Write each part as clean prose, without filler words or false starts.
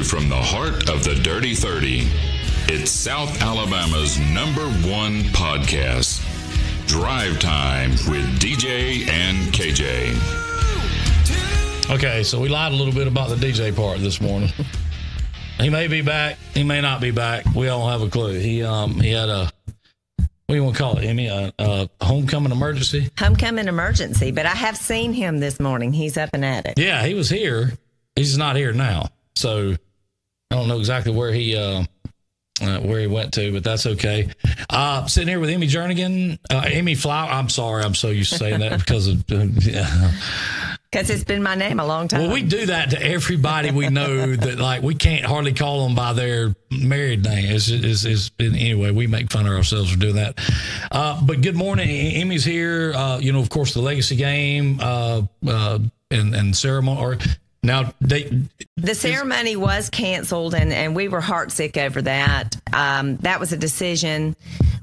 from the heart of the Dirty 30. It's South Alabama's #1 podcast, Drive Time with DJ and KJ. Okay, so we lied a little bit about the DJ part this morning. He may be back. He may not be back. We don't have a clue. He had a, what do you want to call it, Emmy? A homecoming emergency? Homecoming emergency, but I have seen him this morning. He's up and at it. Yeah, he was here. He's not here now. So I don't know exactly where he went to, but that's okay. Sitting here with Emmy Jernigan, Emmy Flower. I'm sorry. I'm so used to saying that because of, Because it's been my name a long time. Well, we do that to everybody we know that, like, we can't hardly call them by their married name. Anyway, we make fun of ourselves for doing that. But good morning. Emmy's here. Of course, the Legacy game and ceremony. Or now the ceremony was canceled, and we were heartsick over that. That was a decision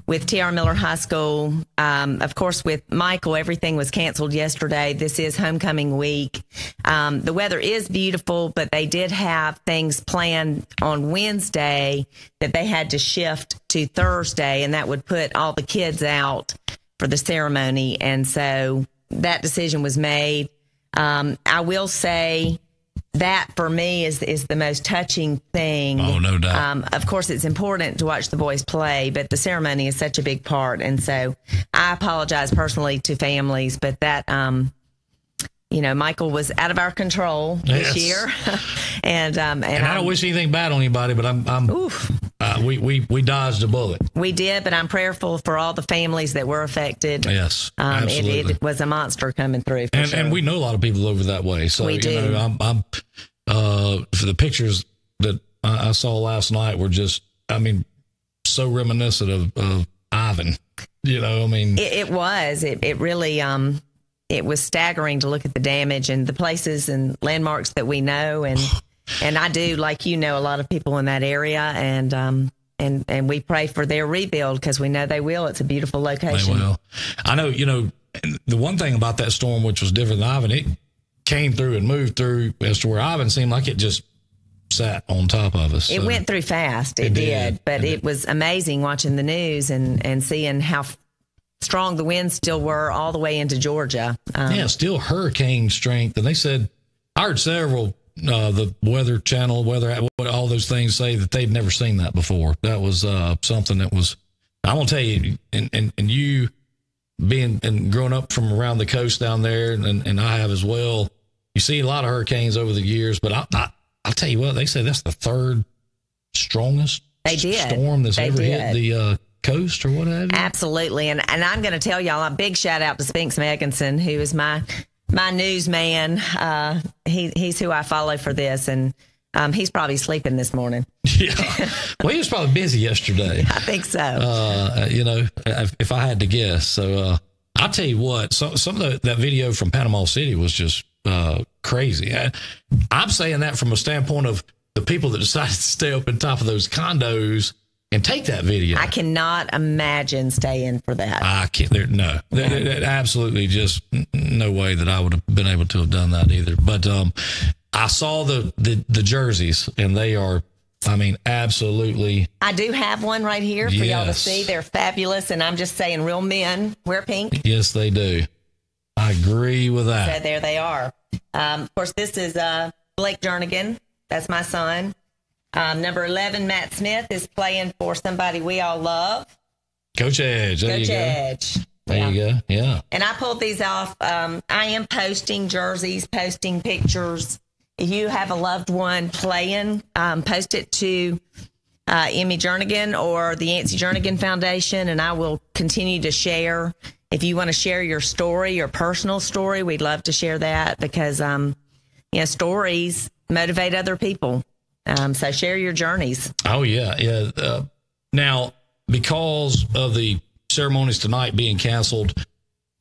with T.R. Miller High School. Of course, with Michael, everything was canceled yesterday. This is homecoming week. The weather is beautiful, but they did have things planned on Wednesday that they had to shift to Thursday, and that would put all the kids out for the ceremony. And so that decision was made. I will say that for me is the most touching thing. Oh, no doubt. Of course, it's important to watch the boys play, but the ceremony is such a big part. And so I apologize personally to families, but that, Michael was out of our control this year. and I don't wish anything bad on anybody, but we dodged a bullet. We did, but I'm prayerful for all the families that were affected. Yes, absolutely. It was a monster coming through. And we know a lot of people over that way. So we do. I'm for the pictures that I saw last night were just, so reminiscent of Ivan. It was. It really. It was staggering to look at the damage and the places and landmarks that we know, and I do, like a lot of people in that area, and we pray for their rebuild because we know they will. It's a beautiful location. They will. I know. The one thing about that storm, which was different than Ivan, it came through and moved through, as to where Ivan seemed like it just sat on top of us. It went through fast. It did, but it was amazing watching the news and seeing how strong the winds still were all the way into Georgia. Still hurricane strength. And they said, I heard several, the Weather Channel, all those things say that they'd never seen that before. That was something that was, I'm going to tell you, and you being and growing up from around the coast down there, and I have as well, you see a lot of hurricanes over the years, but I'll tell you what, they say that's the third strongest storm that's ever hit the coast or what have you. Absolutely. And I'm going to tell y'all a big shout out to Spinks Megginson, who is my newsman. He's who I follow for this, and he's probably sleeping this morning. Yeah. Well, he was probably busy yesterday. I think so. If I had to guess. So I'll tell you what, some of that video from Panama City was just crazy. I'm saying that from a standpoint of the people that decided to stay up on top of those condos and take that video. I cannot imagine staying for that. I can't. There absolutely just no way that I would have been able to have done that either. But I saw the jerseys, and they are, absolutely. I do have one right here for y'all to see. They're fabulous, and I'm just saying, real men wear pink. Yes, they do. I agree with that. So there they are. Of course, this is Blake Jernigan. That's my son. Number 11, Matt Smith, is playing for somebody we all love. Coach Edge. There you go. Yeah. And I pulled these off. I am posting jerseys, posting pictures. If you have a loved one playing, post it to Emmy Jernigan or the Yancey Jernigan Foundation, and I will continue to share. If you want to share your story, your personal story, we'd love to share that because, stories motivate other people. So share your journeys. Oh, yeah. Now, because of the ceremonies tonight being canceled,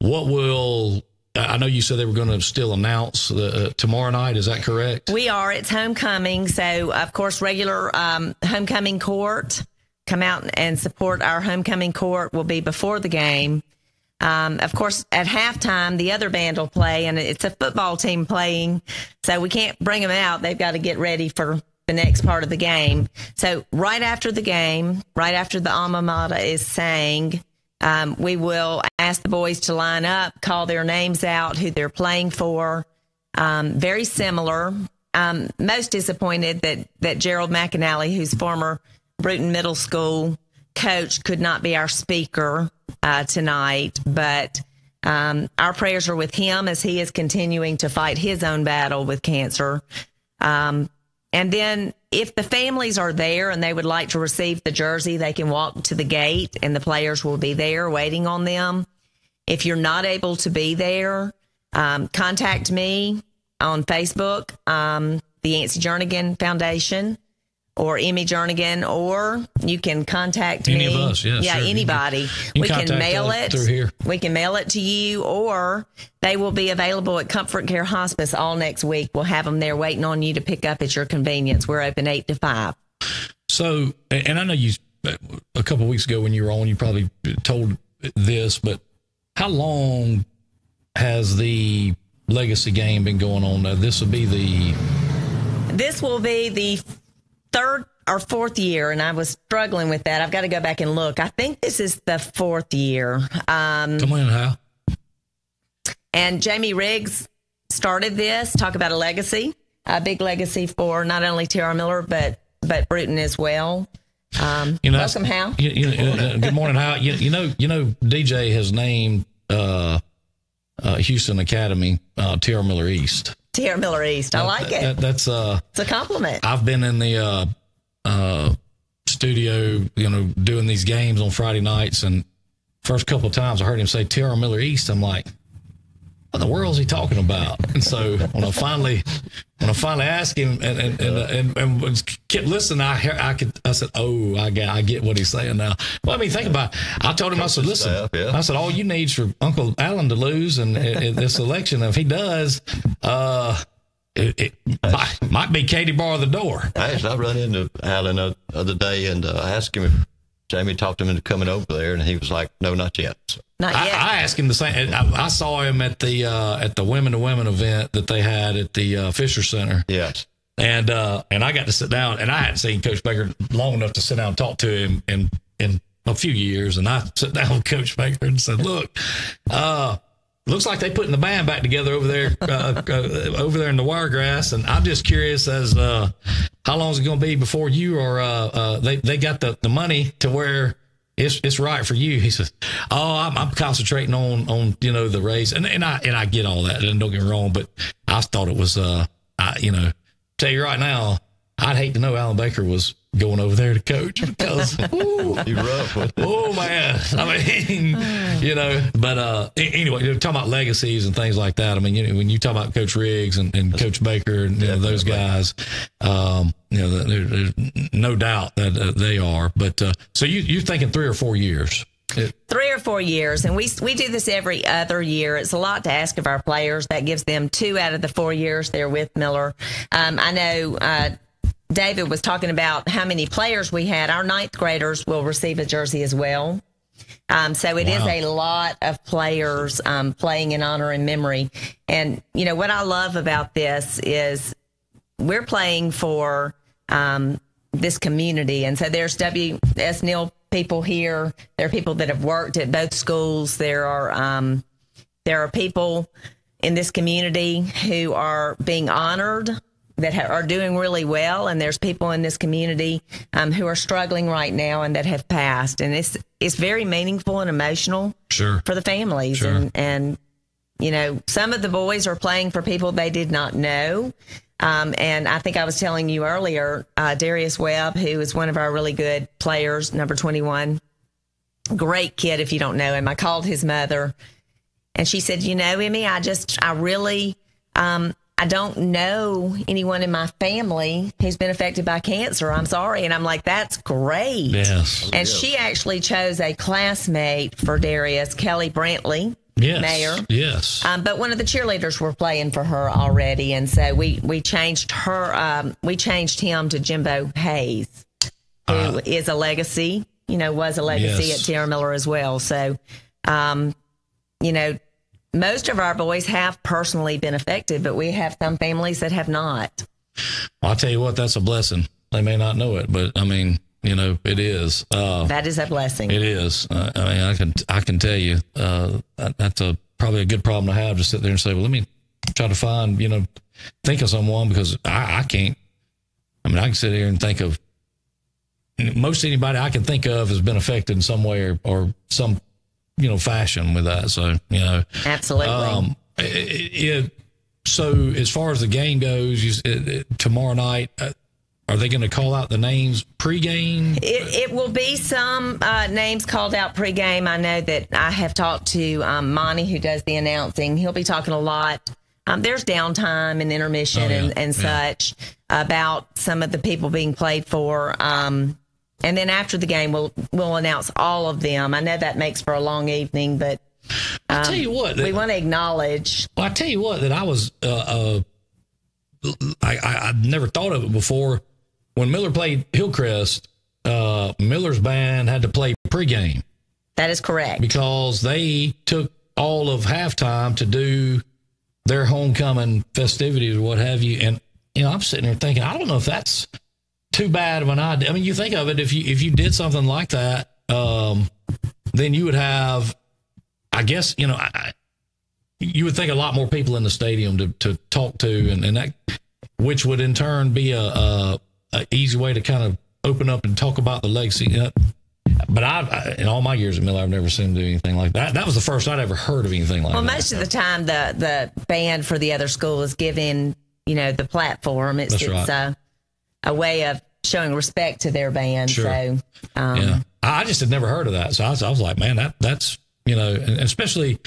I know you said they were going to still announce tomorrow night. Is that correct? We are. It's homecoming. So, of course, regular homecoming court, come out and support our homecoming court, will be before the game. Of course, at halftime, the other band will play, and it's a football team playing, so we can't bring them out. They've got to get ready for the next part of the game. So right after the game, right after the alma mater is sang, we will ask the boys to line up, call their names out, who they're playing for. Very similar. Most disappointed that Gerald McAnally, who's former Bruton Middle School coach, could not be our speaker tonight. But our prayers are with him as he is continuing to fight his own battle with cancer. And then if the families are there and they would like to receive the jersey, they can walk to the gate and the players will be there waiting on them. If you're not able to be there, contact me on Facebook, the Yancey Jernigan Foundation, or Emmy Jernigan, or you can contact Any me. of us, yes, Yeah, sure. anybody. We can mail it through here. We can mail it to you, or they will be available at Comfort Care Hospice all next week. We'll have them there waiting on you to pick up at your convenience. We're open 8 to 5. So, and I know you, a couple of weeks ago when you were on, you probably told this, but how long has the legacy game been going on now? This will be the 3rd or 4th year, and I was struggling with that. I've got to go back and look. I think this is the 4th year. Come on, how? And Jamie Riggs started this. Talk about a legacy, a big legacy for not only Tara Miller but Bruton as well. Welcome, Hal. Good morning, Hal. You know, DJ has named Houston Academy Tara Miller East. Tara Miller East. I like it. That's it's a compliment. I've been in the studio, doing these games on Friday nights, and first couple of times I heard him say Tara Miller East, I'm like, what the world is he talking about? And so when I finally asked him and kept listening, I said, oh, I get what he's saying now. Well, I mean, think about it. I told him, I said, listen, I said, all you need is for Uncle Alan to lose in this election. If he does, it might be Katie bar the door. I run into Alan the other day and I asked him if Jamie talked him into coming over there, and he was like, no, not yet. So. Not yet. I asked him the same. I saw him at the Women to Women event that they had at the Fisher Center. Yes. And I got to sit down, and I hadn't seen Coach Baker long enough to sit down and talk to him in a few years. And I sat down with Coach Baker and said, look, looks like they putting the band back together over there in the Wiregrass. And I'm just curious as how long is it going to be before you are they got the money to where it's right for you. He says, oh, I'm concentrating on the race, and I get all that, and don't get me wrong, but I thought it was tell you right now, I'd hate to know Alan Baker was going over there to coach, because you're rough. Oh man, I mean, but anyway, talking about legacies and things like that. I mean, when you talk about Coach Riggs and Coach Baker and those guys, there's no doubt that they are. But so you're thinking 3 or 4 years. 3 or 4 years, and we do this every other year. It's a lot to ask of our players. That gives them 2 out of the 4 years they're with Miller. I know David was talking about how many players we had. Our 9th graders will receive a jersey as well. So it is a lot of players playing in honor and memory. And, what I love about this is we're playing for this community. And so there's W.S. Neal people here. There are people that have worked at both schools. There are people in this community who are being honored, that are doing really well, and there's people in this community who are struggling right now and that have passed, and it's very meaningful and emotional for the families. Sure. And some of the boys are playing for people they did not know, and I think I was telling you earlier, Darius Webb, who is one of our really good players, number 21, great kid if you don't know him. I called his mother, and she said, Emmy, I don't know anyone in my family who's been affected by cancer. I'm sorry. And I'm like, that's great. Yes. And she actually chose a classmate for Darius, Kelly Brantley. Yes. Mayor. Yes. But one of the cheerleaders were playing for her already. And so we changed we changed him to Jimbo Hayes, who is a legacy, was a legacy at Tara Miller as well. So, most of our boys have personally been affected, but we have some families that have not. Well, I'll tell you what, that's a blessing. They may not know it, but I mean, it is. That is a blessing. It is. I mean, I can tell you, that's probably a good problem to have, to sit there and say, well, let me try to find, think of someone, because I can't. I mean, I can sit here and think of most anybody I can think of has been affected in some way or some, fashion with that. So, Absolutely. So as far as the game goes, tomorrow night, are they going to call out the names pregame? It will be some names called out pregame. I know that I have talked to Monty, who does the announcing. He'll be talking a lot. There's downtime and intermission and such about some of the people being played for. And then after the game, we'll announce all of them. I know that makes for a long evening, but I tell you what, we want to acknowledge. Well, I tell you what, that I was I'd never thought of it before. When Miller played Hillcrest, Miller's band had to play pregame. That is correct, because they took all of halftime to do their homecoming festivities or what have you. And I'm sitting there thinking, I don't know if that's too bad of an idea. I mean, you think of it, if you did something like that, then you would have, I guess, you would think a lot more people in the stadium to talk to, and that, which would in turn be a easy way to kind of open up and talk about the legacy. But in all my years at Miller, I've never seen them do anything like that. That was the first I'd ever heard of anything like that. Well, most of the time, the band for the other school is giving, the platform. It's a way of showing respect to their band. Sure. So, yeah, I just had never heard of that. So I was like, man, that's and especially,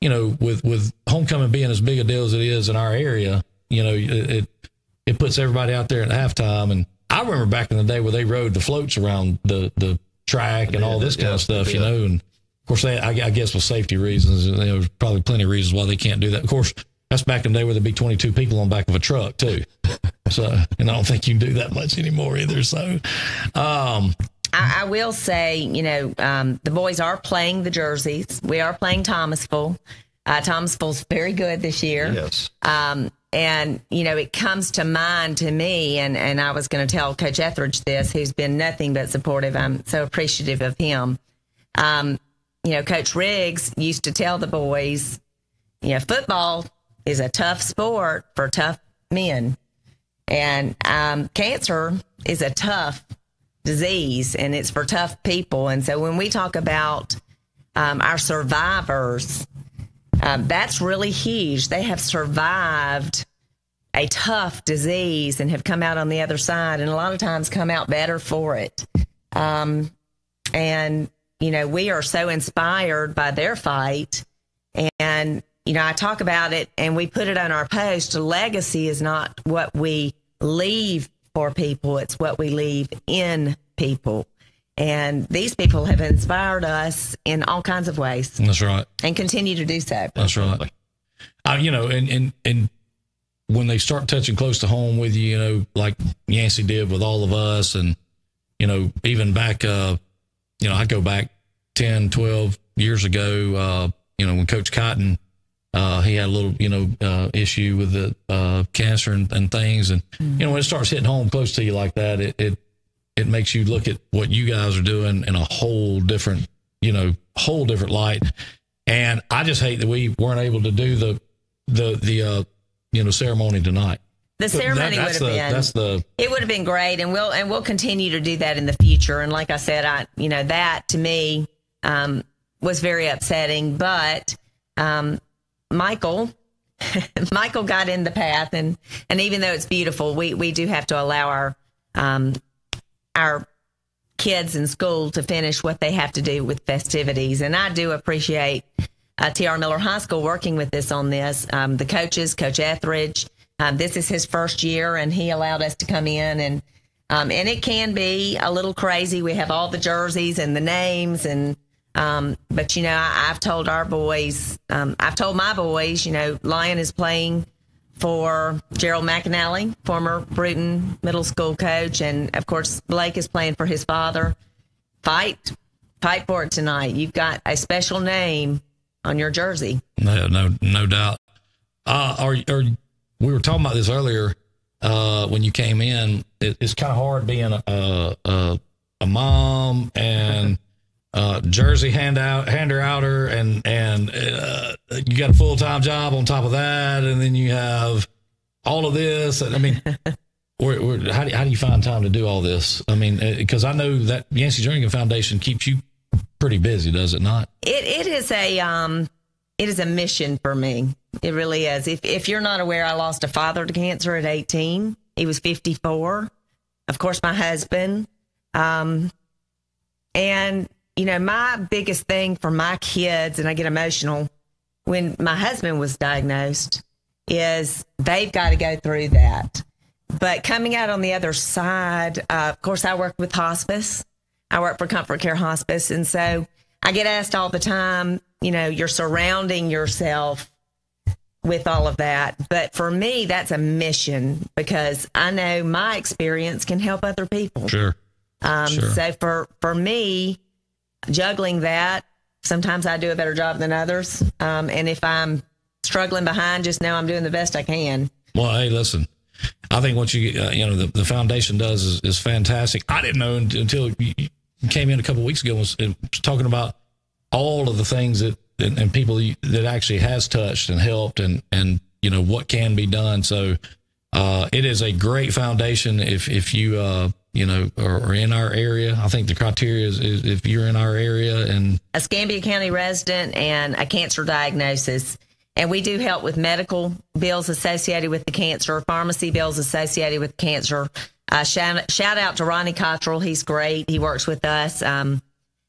with homecoming being as big a deal as it is in our area, it puts everybody out there at halftime. And I remember back in the day where they rode the floats around the track and all this kind of stuff, and of course, I guess with safety reasons, there's probably plenty of reasons why they can't do that. Of course, that's back in the day where there'd be 22 people on the back of a truck too. So, and I don't think you can do that much anymore either. So, I will say, the boys are playing the jerseys. We are playing Thomasville. Thomasville's very good this year. Yes. And, it comes to mind to me, and I was going to tell Coach Etheridge this, who's been nothing but supportive. I'm so appreciative of him. Coach Riggs used to tell the boys, football is a tough sport for tough men. And cancer is a tough disease, and it's for tough people. And so when we talk about our survivors, that's really huge. They have survived a tough disease and have come out on the other side, and a lot of times come out better for it. And, we are so inspired by their fight. And, I talk about it, and we put it on our post. Legacy is not what we leave for people. It's what we leave in people. And these people have inspired us in all kinds of ways. That's right. And continue to do so. That's right. And when they start touching close to home with you, like Yancey did with all of us, and, even back, I go back 10, 12 years ago, when Coach Cotton, he had a little, issue with the cancer and things. And, when it starts hitting home close to you like that, it makes you look at what you guys are doing in a whole different light. And I just hate that we weren't able to do the ceremony tonight. The ceremony it would have been great. And we'll continue to do that in the future. And like I said, that to me, was very upsetting, but, Michael got in the path, and even though it's beautiful, we do have to allow our kids in school to finish what they have to do with festivities. And I do appreciate T.R. Miller High School working with us on this. The coaches, Coach Etheridge, this is his first year, and he allowed us to come in, and it can be a little crazy. We have all the jerseys and the names, and but I've told our boys, I've told my boys, Lion is playing for Gerald McAnally, former Bruton Middle School coach, and of course Blake is playing for his father. Fight for it tonight. You've got a special name on your jersey. No doubt. We were talking about this earlier. when you came in. It's kind of hard being a mom and jersey hander-outer, and you got a full-time job on top of that, and then you have all of this. I mean, how do you find time to do all this? I mean, because I know that Yancey Jernigan Foundation keeps you pretty busy, does it not? It is a mission for me. It really is. If you're not aware, I lost a father to cancer at 18. He was 54. Of course, my husband. And, you know, my biggest thing for my kids, and I get emotional when my husband was diagnosed, is they've got to go through that. But coming out on the other side, of course, I work with hospice. I work for Comfort Care Hospice. And so I get asked all the time, you know, you're surrounding yourself with all of that. But for me, that's a mission, because I know my experience can help other people. Sure. So for me, juggling that, sometimes I do a better job than others. And if I'm struggling behind, just know I'm doing the best I can. Well, hey, listen, I think what you the foundation does is fantastic. I didn't know until you came in a couple of weeks ago and was talking about all of the things that and people that actually has touched and helped, and you know what can be done. So it is a great foundation. If you are in our area, I think the criteria is if you're in our area and a Escambia County resident and a cancer diagnosis. And we do help with medical bills associated with the cancer, pharmacy bills associated with cancer. Shout out to Ronnie Cottrell. He's great. He works with us.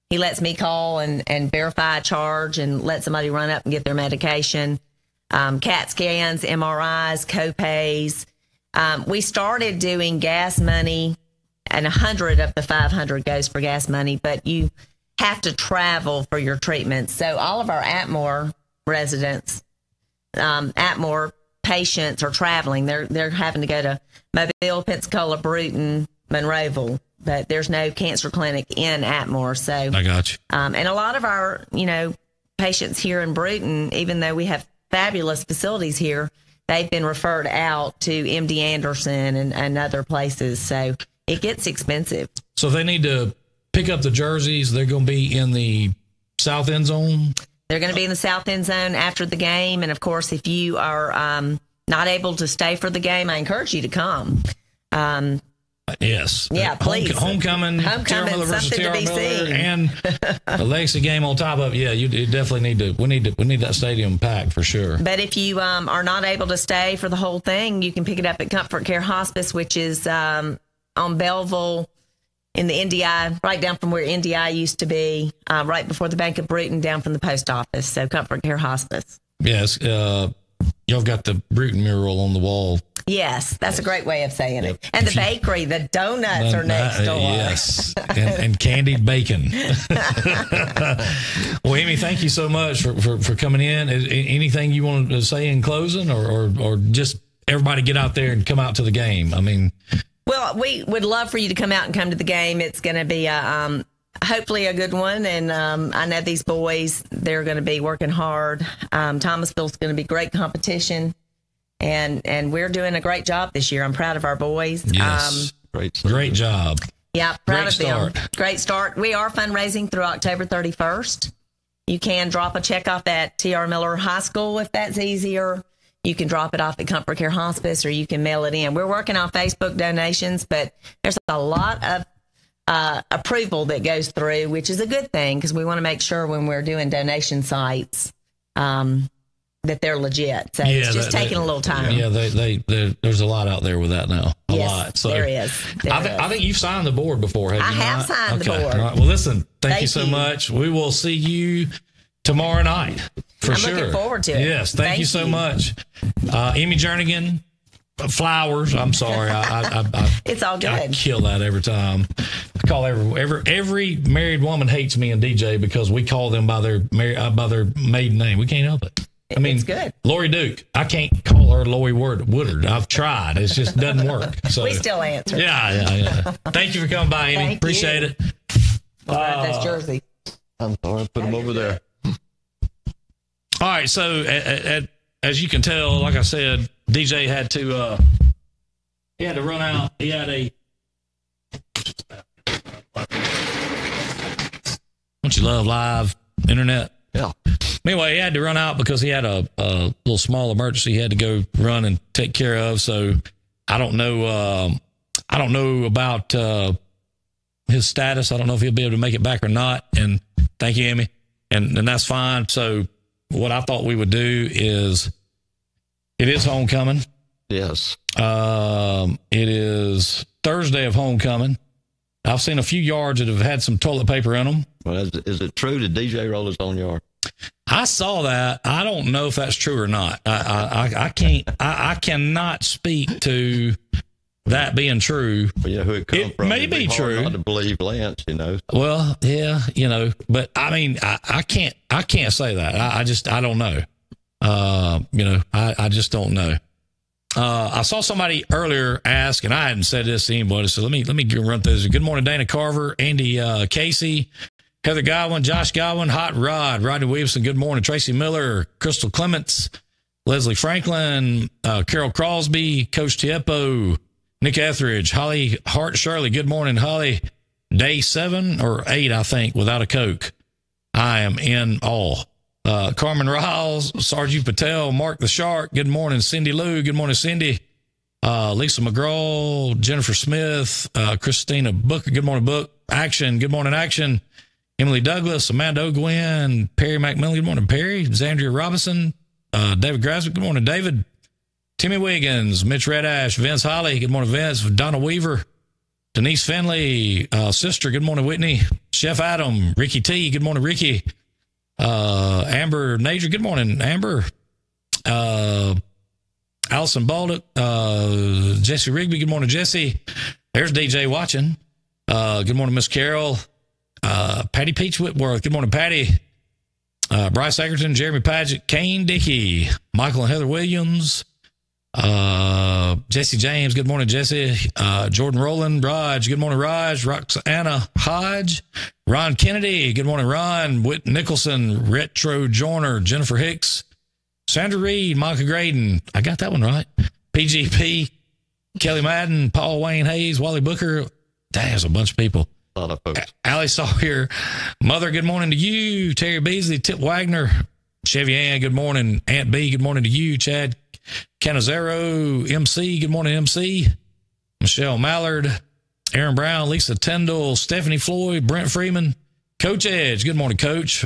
He lets me call and verify a charge and let somebody run up and get their medication. CAT scans, MRIs, copays. We started doing gas money, and 100 of the 500 goes for gas money, but you have to travel for your treatments. So all of our Atmore residents, Atmore patients are traveling. They're having to go to Mobile, Pensacola, Brewton, Monroeville, but there's no cancer clinic in Atmore. So I got you. And a lot of our, patients here in Brewton, even though we have fabulous facilities here, they've been referred out to MD Anderson and other places. So it gets expensive. So they need to pick up the jerseys. They're going to be in the south end zone. They're going to be in the south end zone after the game. And, of course, if you are not able to stay for the game, I encourage you to come. Yes. Yeah, please. Homecoming, Tara Miller versus Tara Miller, and the legacy game on top of it. Yeah, you definitely need to. We need that stadium packed for sure. But if you are not able to stay for the whole thing, you can pick it up at Comfort Care Hospice, which is on Belleville in the NDI, right down from where NDI used to be, right before the Bank of Brewton, down from the post office. So Comfort Care Hospice. Yes. Y'all got the Brewton mural on the wall. Yes, that's a great way of saying it. And the bakery, the donuts are next door. Yes, and candied bacon. Well, Amy, thank you so much for coming in. Anything you want to say in closing, or just everybody get out there and come out to the game? I mean... Well, we would love for you to come out and come to the game. It's going to be hopefully a good one. And I know these boys, they're going to be working hard. Thomasville's going to be great competition. And we're doing a great job this year. I'm proud of our boys. Yes. Great job. Yeah, proud of them. Great start. We are fundraising through October 31st. You can drop a check off at T.R. Miller High School if that's easier. You can drop it off at Comfort Care Hospice, or you can mail it in. We're working on Facebook donations, but there's a lot of approval that goes through, which is a good thing, because we want to make sure when we're doing donation sites that they're legit. So it's just taking a little time. Yeah, there's a lot out there with that now. A lot. So there is. I think you've signed the board before, have you not? I have signed the board. All right. Well, listen, thank you so much. We will see you tomorrow night. I'm looking forward to it. Yes, thank you so much. Amy Jernigan, flowers. I'm sorry. It's all good. I kill that every time. I call every married woman hates me and DJ because we call them by their maiden name. We can't help it. I mean, it's good. Lori Duke, I can't call her Lori Woodard. I've tried. It just doesn't work. So we still answer. Yeah. Thank you for coming by, Amy. Appreciate it. All right, that's Jersey. I'm sorry. Put them over there. All right, so as you can tell, like I said, DJ had to He had to run out. He had a. Don't you love live internet? Yeah. Anyway, he had to run out because he had a little small emergency he had to go run and take care of. So I don't know. I don't know about his status. I don't know if he'll be able to make it back or not. And thank you, Emmy. And that's fine. So what I thought we would do is, it is homecoming. Yes. It is Thursday of homecoming. I've seen a few yards that have had some toilet paper in them. Well, is it true that DJ rolled his own yard? I saw that. I don't know if that's true or not. I can't. I cannot speak to that being true. Well, yeah, who it come from? May be true. Not to believe Lance, Well, yeah, but I mean, I can't say that. I don't know. I just don't know. I saw somebody earlier ask, and I hadn't said this to anybody, so let me run through this. Good morning, Dana Carver, Andy Casey, Heather Godwin, Josh Godwin, Hot Rod, Rodney Williamson, good morning, Tracy Miller, Crystal Clements, Leslie Franklin, Carol Crosby, Coach Tiepo, Nick Etheridge, Holly Hart Shirley, good morning, Holly. Day 7 or 8, I think, without a Coke. I am in awe. Carmen Riles, Sarju Patel, Mark the Shark, good morning. Cindy Lou, good morning, Cindy. Lisa McGraw, Jennifer Smith, Christina Booker, good morning, Book. Action, good morning, Action. Emily Douglas, Amanda O'Gwen, Perry McMillan, good morning, Perry. Zandria Robinson, David Graswick, good morning, David. Timmy Wiggins, Mitch Redash, Vince Holly, good morning, Vince. Donna Weaver, Denise Finley, Sister, good morning, Whitney. Chef Adam, Ricky T, good morning, Ricky. Amber Nader, good morning, Amber. Allison Baldock, Jesse Rigby, good morning, Jesse. There's DJ watching. Good morning, Miss Carol. Patty Peach Whitworth, good morning, Patty. Bryce Egerton, Jeremy Padgett, Kane Dickey, Michael and Heather Williams. Jesse James, good morning, Jesse. Jordan Rowland, Raj, good morning, Raj. Roxana Hodge, Ron Kennedy, good morning, Ron. Whit Nicholson, Retro Joyner, Jennifer Hicks, Sandra Reed, Micah Graydon, I got that one right. PGP, Kelly Madden, Paul Wayne Hayes, Wally Booker. There's a bunch of people. A lot of folks. Allie Sawyer, Mother, good morning to you. Terry Beasley, Tip Wagner, Chevy Ann, good morning. Aunt B, good morning to you. Chad Canizero, MC, good morning, MC. Michelle Mallard, Aaron Brown, Lisa Tyndall, Stephanie Floyd, Brent Freeman, Coach Edge, good morning, Coach.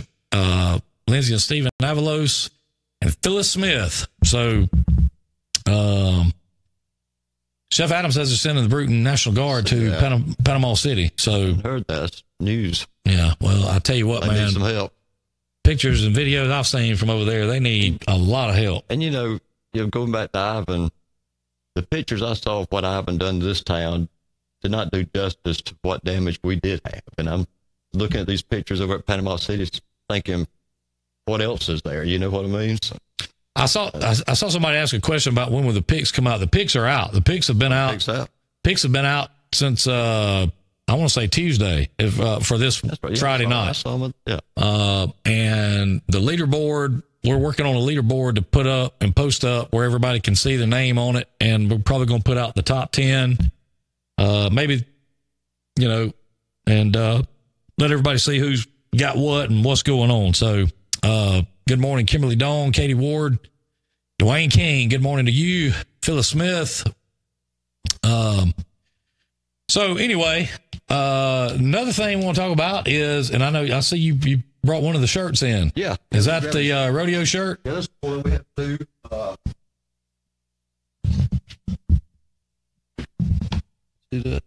Lindsay and Stephen Avalos, and Phyllis Smith. So, Chef Adams says they're sending the Bruton National Guard to Panama City. So, heard that news. Yeah, well, I tell you what, They man. need some help. Pictures and videos I've seen from over there, they need a lot of help. And going back to Ivan, the pictures I saw of what Ivan done to this town did not do justice to what damage we did have. And I'm looking at these pictures over at Panama City, thinking, what else is there? You know what I mean? So, I saw somebody ask a question about when will the pics come out. The pics are out. The pics have been out. Pics have been out since I want to say Tuesday for this Friday night. I saw them. Yeah. And the leaderboard, we're working on a leaderboard to put up and post up where everybody can see the name on it. And we're probably going to put out the top 10, maybe, and let everybody see who's got what and what's going on. So, good morning, Kimberly Dawn, Katie Ward, Dwayne King. Good morning to you, Phyllis Smith. So anyway, another thing I want to talk about is, and I see you brought one of the shirts in. Yeah. Is that the rodeo shirt? Yeah, that's the one we have to do. See that?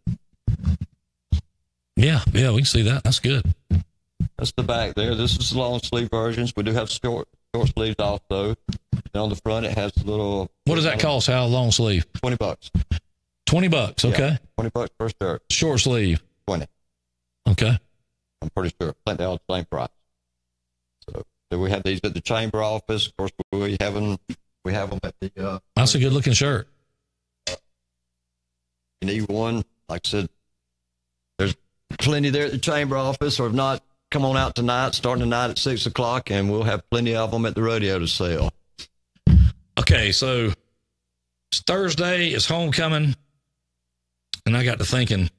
Yeah, we can see that. That's good. That's the back there. This is the long sleeve versions. We do have short sleeves also. And on the front, it has a little. What does that cost? How long sleeve? $20. $20. Okay. Yeah, $20 per shirt. Short sleeve. 20. Okay. I'm pretty sure. I think they're all the same price. So we have these at the chamber office. Of course, we have them at the. That's a good looking shirt. You need one. Like I said, there's plenty there at the chamber office, or if not, come on out tonight, starting tonight at 6:00, and we'll have plenty of them at the rodeo to sell. Okay, so it's Thursday, it's homecoming. I got to thinking,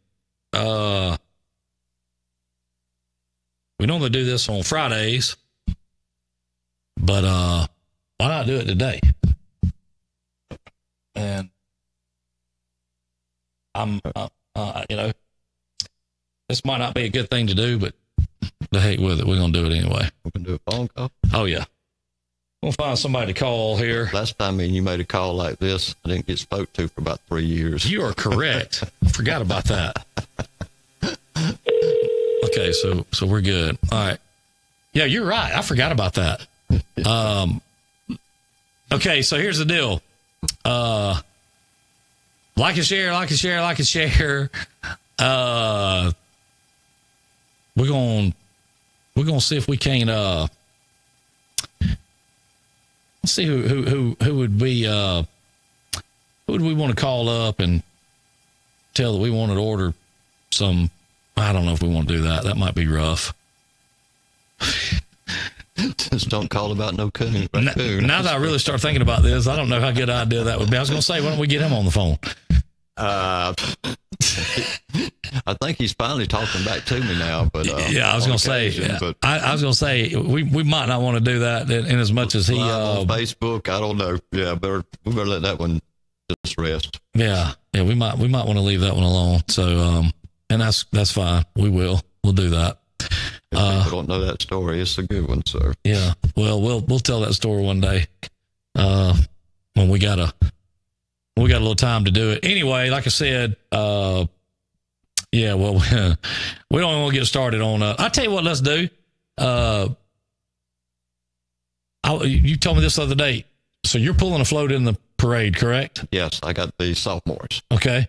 we normally do this on Fridays, but why not do it today? And I'm, this might not be a good thing to do, but the heck with it. We're going to do it anyway. We can do a phone call. Oh, yeah. We'll find somebody to call here. Last time you made a call like this, I didn't get spoke to for about 3 years. You are correct. I forgot about that. Okay, so we're good. All right. Yeah, you're right. I forgot about that. Okay, so here's the deal. Like and share. We're gonna see if we can let's see who would be who would we want to call up and tell that we wanted to order some. I don't know if we want to do that. That might be rough. Just don't call about no coon. Now that I really start thinking about this, I don't know how good an idea that would be. I was going to say, why don't we get him on the phone? I think he's finally talking back to me now. But yeah, I was going to say, I was going to say, we might not want to do that in as much as he on Facebook. I don't know. Yeah, we better let that one just rest. Yeah, we might want to leave that one alone. So, and that's fine. We'll do that. If people don't know that story, it's a good one, sir. Yeah. Well, we'll tell that story one day when we got a little time to do it. Anyway, like I said, yeah. Well, we don't want to get started on. I'll tell you what. Let's do. You told me this the other day. So you're pulling a float in the parade, correct? Yes, I got the sophomores. Okay.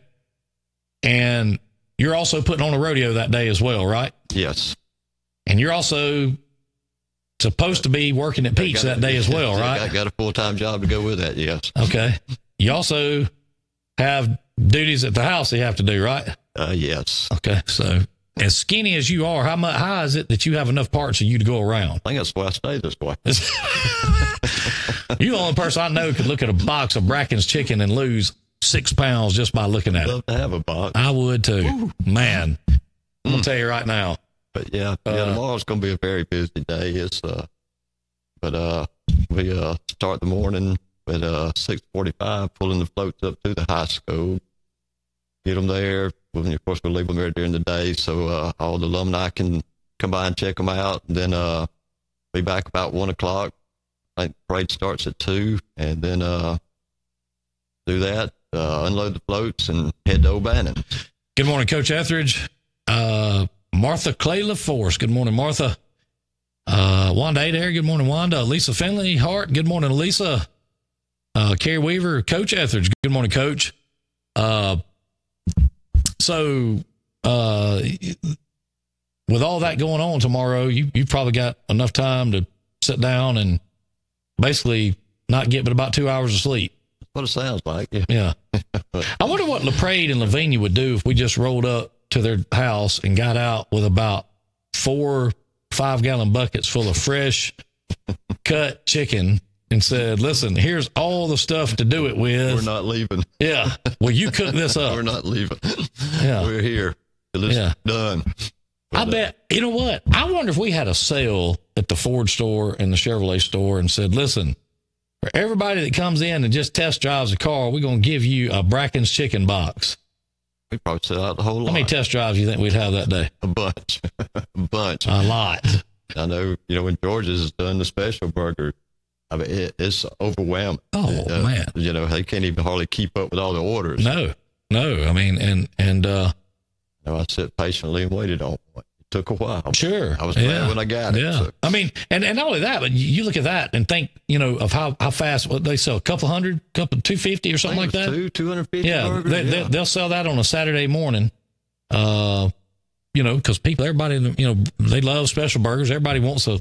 And you're also putting on a rodeo that day as well, right? Yes. And you're also supposed to be working at Peach that day as well, right? I got a full-time job to go with that, yes. Okay. You also have duties at the house you have to do, right? Yes. Okay. So as skinny as you are, how is it that you have enough parts for you to go around? I think that's why I stay this way. You're the only person I know who could look at a box of Bracken's chicken and lose 6 pounds just by looking at it. Love to have a box. I would too. Ooh. Man, I'm going to tell you right now. But yeah, tomorrow's going to be a very busy day. We start the morning at 6:45, pulling the floats up to the high school, get them there. Of course, we'll leave them there during the day so all the alumni can come by and check them out. And then be back about 1 o'clock. I think parade starts at 2, and then do that, unload the floats, and head to O'Bannon. Good morning, Coach Etheridge. Martha Clayla Force. Good morning, Martha. Wanda Adair. Good morning, Wanda. Lisa Finley Hart. Good morning, Lisa. Carrie Weaver. Coach Etheridge. Good morning, Coach. So with all that going on tomorrow, you probably got enough time to sit down and basically not get but about 2 hours of sleep. That's what it sounds like. Yeah. I wonder what LaPrade and Lavinia would do if we just rolled up to their house and got out with about 4 5-gallon buckets full of fresh cut chicken and said, listen, here's all the stuff to do it with. We're not leaving. Yeah. Well, you cook this up. We're not leaving. Yeah. We're here. It's done. I bet, you know what? I wonder if we had a sale at the Ford store and the Chevrolet store and said, listen, for everybody that comes in and just test drives a car, we're going to give you a Bracken's chicken box. We probably sell out the whole lot. How many test drives do you think we'd have that day? A bunch. A bunch. A lot. I know, when George's has done the special burger, I mean, it's overwhelming. Oh, man. They can't even hardly keep up with all the orders. No. I mean, I sit patiently and waited on one. It took a while. Sure. I was glad when I got it. Yeah. So. I mean, and not only that, but you look at that and think, of how fast they sell a couple 250 or something like that. 250 yeah, burgers. They'll sell that on a Saturday morning. Because everybody, they love special burgers. Everybody wants a,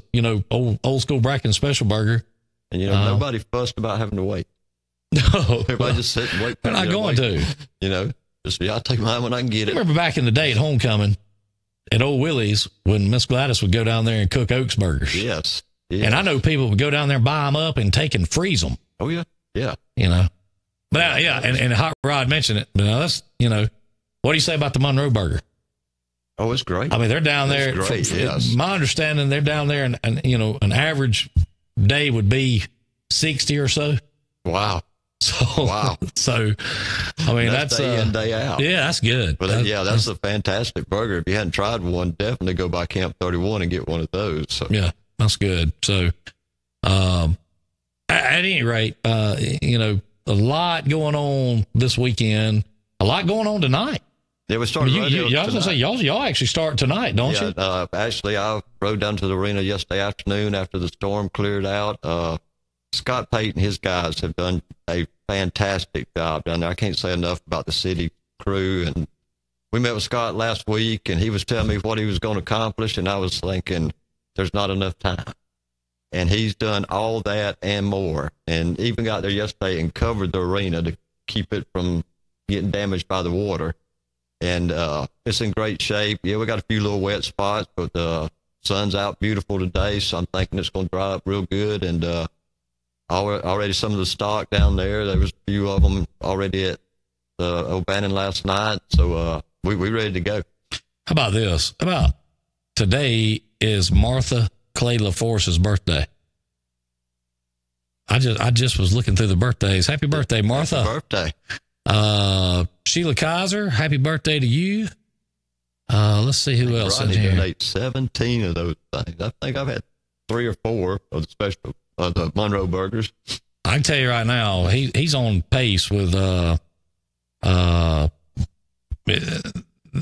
old school Bracken special burger. And, nobody fussed about having to wait. No. Everybody just sit and wait. They're not going to. I'll take mine when I can get it. I remember back in the day at homecoming at Old Willie's when Miss Gladys would go down there and cook Oaks burgers. Yes. And I know people would go down there and buy them up and take and freeze them. Oh, yeah. Yeah. But yeah, and Hot Rod mentioned it. But now that's, What do you say about the Monroe burger? Oh, it's great. I mean, they're down there. Great, yes. My understanding, they're down there, and an average day would be 60 or so. Wow. So, I mean, that's day in, day out. Yeah, that's good. But that's a fantastic burger. If you hadn't tried one, definitely go by Camp 31 and get one of those. So. Yeah, that's good. So, at any rate, a lot going on this weekend. A lot going on tonight. Yeah, we started. I was gonna say y'all actually start tonight, don't you? Actually, I rode down to the arena yesterday afternoon after the storm cleared out. Scott Pate and his guys have done a fantastic job down there. I can't say enough about the city crew. And we met with Scott last week, and he was telling me what he was going to accomplish, and I was thinking, there's not enough time. And he's done all that and more, and even got there yesterday and covered the arena to keep it from getting damaged by the water. And it's in great shape. Yeah, we got a few little wet spots, but the sun's out beautiful today, so I'm thinking it's going to dry up real good. And already some of the stock down there, there was a few of them already at O'Bannon last night, so we ready to go. How about this? How about today is Martha Clay LaForce's birthday? I just was looking through the birthdays. Happy birthday, Martha. Happy birthday. Sheila Kaiser, happy birthday to you. Let's see who else in here. Donate 17 of those things. I think I've had 3 or 4 of the special the Monroe burgers. I can tell you right now, he's on pace with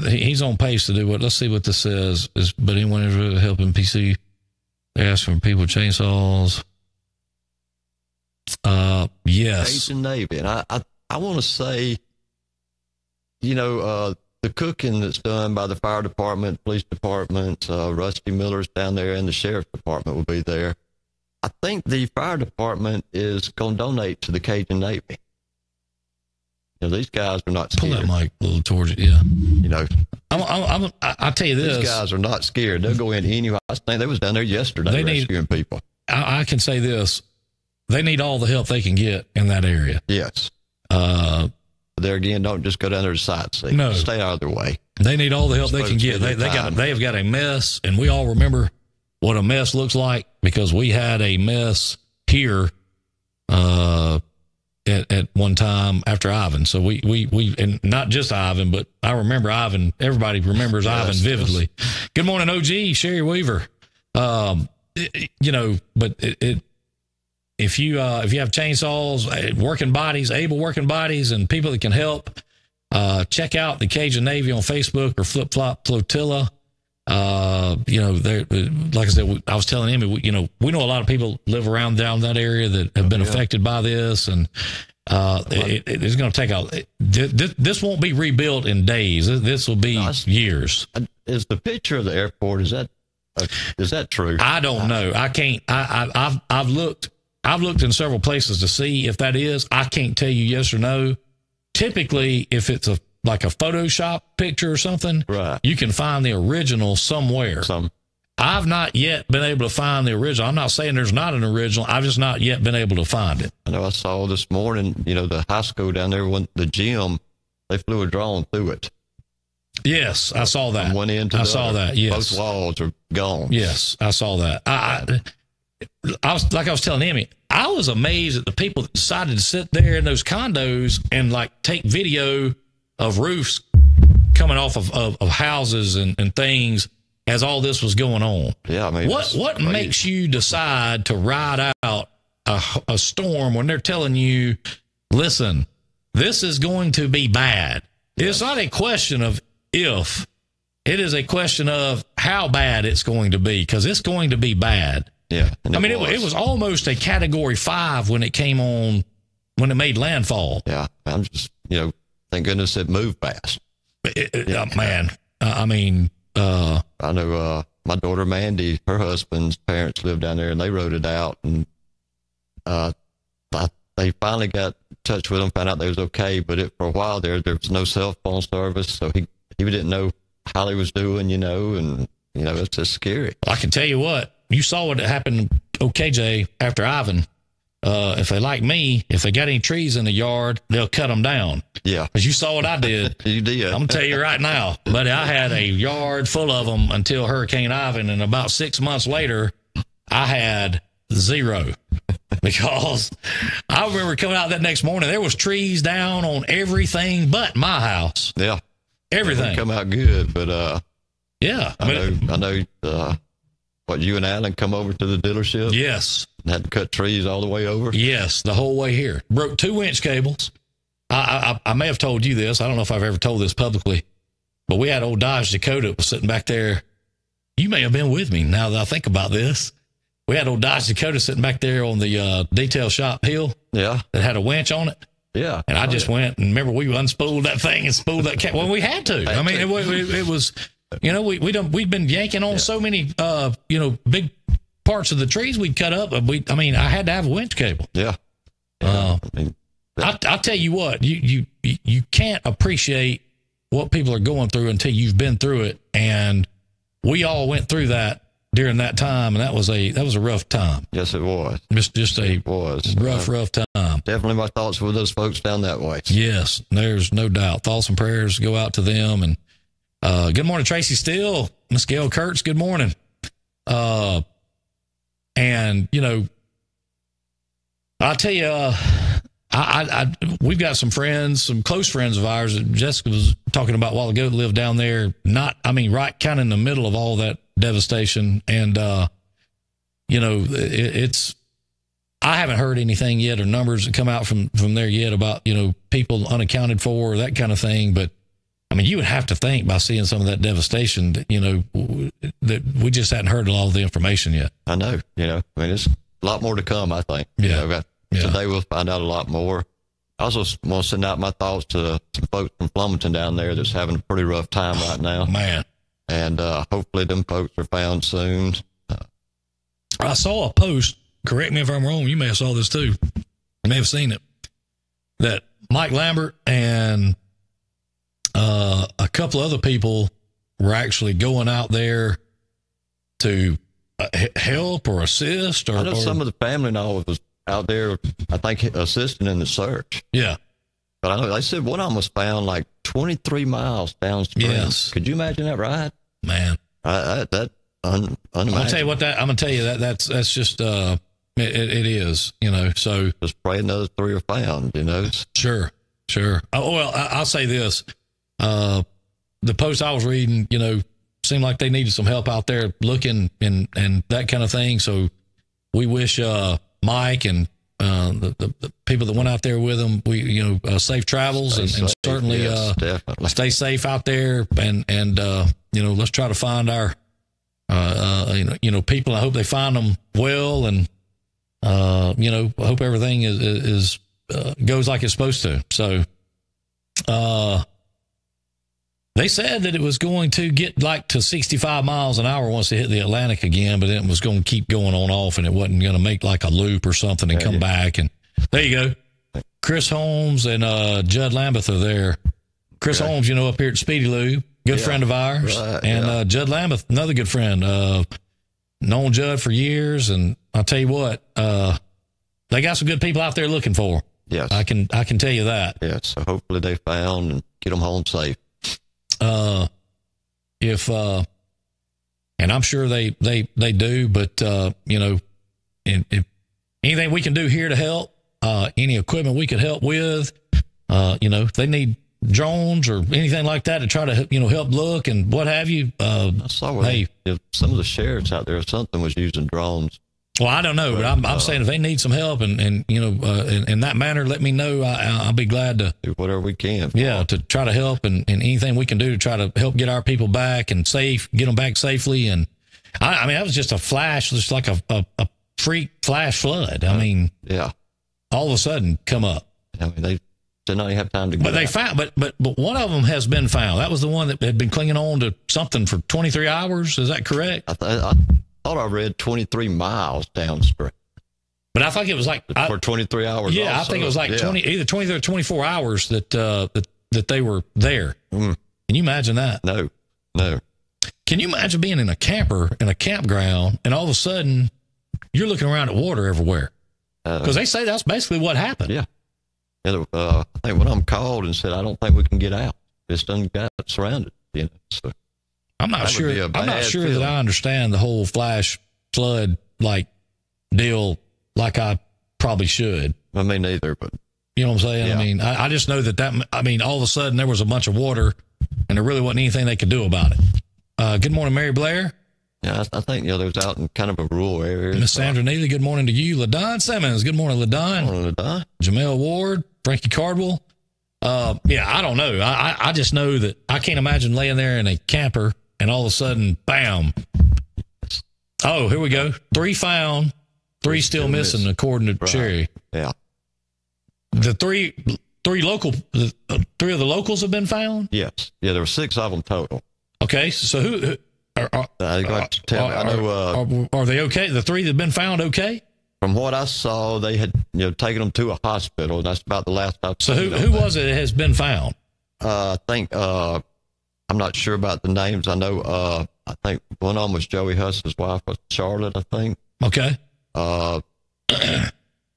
he's on pace to do what. Let's see what this says. But anyone is really helping PC? They ask for people with chainsaws. Yes. Cajun Navy, and I want to say, the cooking that's done by the fire department, police department, Rusty Miller's down there, and the sheriff's department will be there. I think the fire department is going to donate to the Cajun Navy. These guys are not scared. Pull that mic a little towards it, yeah. I'll tell you this. These guys are not scared. They'll go in anyway. I think they was down there yesterday rescuing people. I can say this. They need all the help they can get in that area. Yes. There again, don't just go down there to sightsee. No. Stay out of their way. They need all the help they can get. They have got a mess, and we all remember what a mess looks like because we had a mess here at one time after Ivan. So we and not just Ivan, but I remember Ivan. Everybody remembers Ivan vividly. Yes. Good morning, OG Sherry Weaver. But if you have chainsaws, able working bodies, and people that can help, check out the Cajun Navy on Facebook or Flip Flop Flotilla. Like I said, I was telling him, we know a lot of people live around down that area that have been affected by this, and it's going to take this won't be rebuilt in days. This will be years. Is the picture of the airport, is that true? I don't know. I can't. I've looked in several places to see if that is. I can't tell you yes or no. Typically, if it's like a Photoshop picture or something, right, you can find the original somewhere. I've not yet been able to find the original. I'm not saying there's not an original. I've just not yet been able to find it. I know I saw this morning, the high school down there, the gym, they flew a drone through it. Yes, I saw that. From one end to I saw that, yes. Both walls are gone. Yes, I saw that. I was telling Emmy, I was amazed at the people that decided to sit there in those condos and take video of roofs coming off of houses and things as all this was going on. Yeah, I mean, what makes you decide to ride out a storm when they're telling you, listen, this is going to be bad? Yes. It's not a question of if, it is a question of how bad it's going to be, because it's going to be bad. Yeah. It was almost a Category 5 when it came on, when it made landfall. Yeah. I'm just, thank goodness it moved fast. Man, I know my daughter Mandy, her husband's parents lived down there, and they wrote it out, and they finally got in touch with them, found out they was okay, but for a while there was no cell phone service, so he didn't know how he was doing, and it's just scary. I can tell you what, you saw what happened, OKJ, after Ivan. if they like me, if they got any trees in the yard, they'll cut them down. Yeah. Because you saw what I did. You did. I'm going to tell you right now, buddy, I had a yard full of them until Hurricane Ivan, and about 6 months later, I had 0. Because I remember coming out that next morning, there was trees down on everything but my house. Yeah. Everything. It come out good, but yeah. I know what, you and Alan come over to the dealership? Yes. And had to cut trees all the way over? Yes, the whole way here. Broke 2 winch cables. I may have told you this. I don't know if I've ever told this publicly, but we had old Dodge Dakota was sitting back there. You may have been with me now that I think about this. We had old Dodge Dakota sitting back there on the detail shop hill. Yeah. That had a winch on it. Yeah. And I just went and remember we unspooled that thing and spooled that cat. Well, we had to. I mean, it was, you know, we'd been yanking on so many, big parts of the trees we'd cut up. I had to have a winch cable. Yeah. I'll tell you what, you can't appreciate what people are going through until you've been through it. And we all went through that during that time, and that was a rough time. Yes, it was. Just a rough time. Definitely my thoughts with those folks down that way. Yes, there's no doubt. Thoughts and prayers go out to them. And good morning, Tracy Steele, Miss Gail Kurtz. Good morning. And I'll tell you, we've got some friends, some close friends of ours that Jessica was talking about a while ago that live down there. Right kind of in the middle of all that devastation. And, it's, I haven't heard anything yet or numbers that come out from there yet about, people unaccounted for or that kind of thing. But you would have to think by seeing some of that devastation that, that we just hadn't heard a lot of the information yet. I know, it's a lot more to come, I think. Yeah. Today we'll find out a lot more. I also want to send out my thoughts to some folks from Fluminton down there that's having a pretty rough time right now. Man. And hopefully them folks are found soon. I saw a post, correct me if I'm wrong, you may have saw this too. You may have seen it, that Mike Lambert and a couple other people were actually going out there to help or assist. I know some of the family and all was out there, I think, assisting in the search. Yeah. But I know they said one of them was found like 23 miles downstream. Yes. Could you imagine that ride? Man. That unimaginable. I'll tell you what, I'm going to tell you that's just, it is, so. Just pray another 3 are found, Sure. Oh, well, I'll say this. The post I was reading, seemed like they needed some help out there looking and that kind of thing. So we wish, Mike and the people that went out there with them, safe travels and certainly stay safe out there and let's try to find our people. I hope they find them well and I hope everything is goes like it's supposed to. So they said that it was going to get like to 65 miles an hour once it hit the Atlantic again, but then it was going to keep going on off and it wasn't going to make like a loop or something and come back. And there you go. Chris Holmes and Judd Lambeth are there. Chris Holmes, up here at Speedy Lou, good friend of ours. Right, and Judd Lambeth, another good friend. Known Judd for years. And I'll tell you what, they got some good people out there looking for. Yes. I can tell you that. Yes. So hopefully they found and get them home safe. And I'm sure they do, but, if anything we can do here to help, any equipment we could help with, if they need drones or anything like that to try to, help look and what have you. I saw where some of the sheriffs out there or something was using drones. Well, I don't know, but I'm saying if they need some help and in that manner, let me know. I'll be glad to do whatever we can. Yeah, to try to help and anything we can do to try to help get our people back and get them back safely. And that was just a flash, just like a freak flash flood. Yeah, all of a sudden come up. They did not have time to go. But they found, but one of them has been found. That was the one that had been clinging on to something for 23 hours. Is that correct? I thought I read 23 miles downstream. But I think it was like for 23 hours. Yeah, also. I think it was like either 20 or 24 hours that they were there. Can you imagine that? No. Can you imagine being in a camper in a campground and all of a sudden you're looking around at water everywhere? Because they say that's basically what happened. Yeah. I think one of them called and said, I don't think we can get out. It's done got surrounded, so. I'm not sure feeling. that I understand the whole flash flood deal like I probably should. I mean, neither, but you know what I'm saying? Yeah. I mean, I just know that all of a sudden there was a bunch of water and there really wasn't anything they could do about it. Good morning, Mary Blair. Yeah, I think, they was out in kind of a rural area. Miss Sandra Neely, good morning to you. LaDon Simmons, good morning, LaDon. Good morning, LaDon. Jamel Ward, Frankie Cardwell. I don't know. I just know that I can't imagine laying there in a camper and all of a sudden, bam. Oh, here we go. 3 found, 3 still missing, according to Right. Sherry. Yeah. The three of the locals have been found? Yes. Yeah, there were 6 of them total. Okay, so who I got to tell I know. Are they okay? The 3 that have been found okay? From what I saw, they had taken them to a hospital, and that's about the last I've So seen. who was it that has been found? I think I'm not sure about the names. I know. I think one of them was Joey Huss's wife, was Charlotte. I think. Okay. I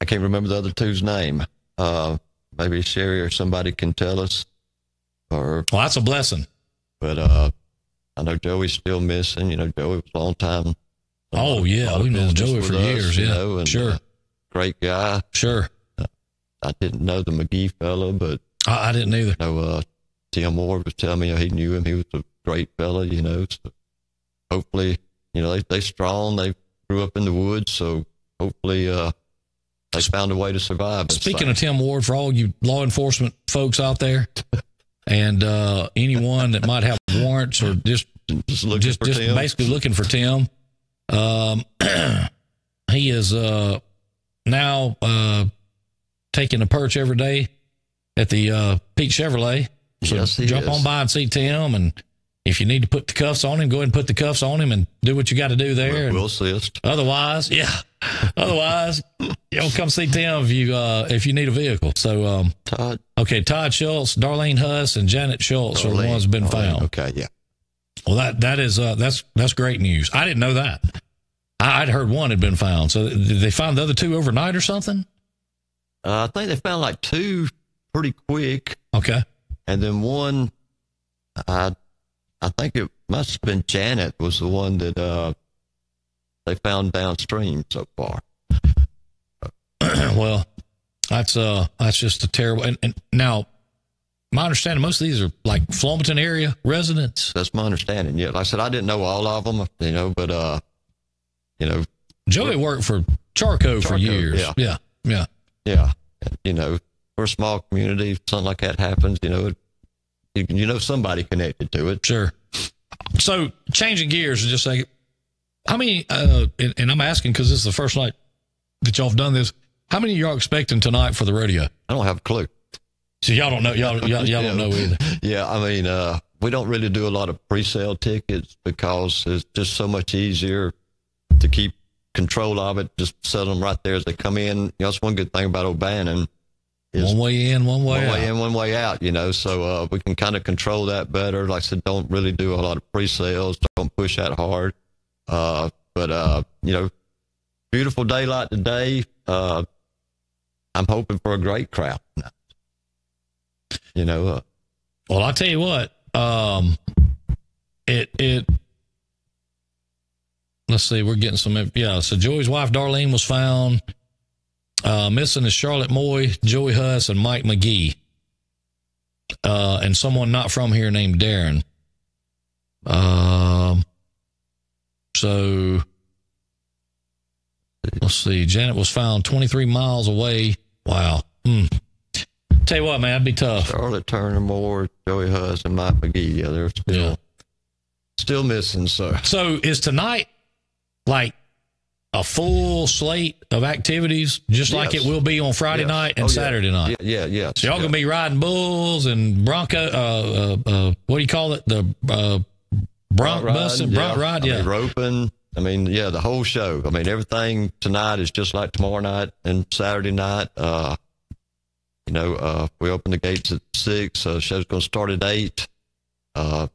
can't remember the other 2's name. Maybe Sherry or somebody can tell us. Well, that's a blessing. But I know Joey's still missing. Joey was a long time. Oh yeah, we've known Joey for years. Yeah, and, sure. Great guy. Sure. I didn't know the McGee fella, but I didn't either. Tim Ward was telling me he knew him. He was a great fella, So hopefully, they strong. They grew up in the woods, so hopefully they found a way to survive. Speaking of Tim Ward, for all you law enforcement folks out there, and anyone that might have warrants or just basically looking for Tim, he is now taking a perch every day at the Peak Chevrolet. So yes, he jump is. on by and see Tim, and if you need to put the cuffs on him, go ahead and put the cuffs on him and do what you got to do there. We'll assist. Otherwise, you don't come see Tim if you need a vehicle. So, Todd Schultz, Darlene Huss, and Janet Schultz are the ones that have been found. Okay, yeah. Well, that is that's great news. I didn't know that. I'd heard one had been found. So did they find the other 2 overnight or something? I think they found like 2 pretty quick. Okay. And then one, I think it must have been Janet was the one that they found downstream so far. Well, that's just a terrible. And now, my understanding, most of these are like Flomaton area residents. That's my understanding. Yeah, like I said, I didn't know all of them, but Joey worked for Charco for years. Yeah. And, we're a small community. If something like that happens, somebody connected to it. Sure. So changing gears and just say, how many? And I'm asking because this is the first night that y'all have done this. How many of y'all expecting tonight for the rodeo? I don't have a clue. So y'all don't know. Y'all don't know either. Yeah, I mean, we don't really do a lot of pre-sale tickets because it's just so much easier to keep control of it. Just sell them right there as they come in. That's one good thing about O'Bannon. One way in, one way out. One way in, one way out, so we can kind of control that better. Like I said, don't really do a lot of pre-sales. Don't push that hard. But beautiful daylight today. I'm hoping for a great crowd. Well, I'll tell you what, let's see, we're getting some, so Joey's wife, Darlene, was found. Missing is Charlotte Moy, Joey Huss, and Mike McGee. And someone not from here named Darren. So let's see. Janet was found 23 miles away. Wow. Tell you what, man, that'd be tough. Charlotte Turner Moore, Joey Huss, and Mike McGee. Yeah, they're still missing. So is tonight like a full slate of activities, just like it will be on Friday night and Saturday night? Yeah. So y'all gonna be riding bulls and Bronco, what do you call it? The bronc ride? Yeah. Roping. The whole show. Everything tonight is just like tomorrow night and Saturday night. We open the gates at 6. So the show's going to start at 8. I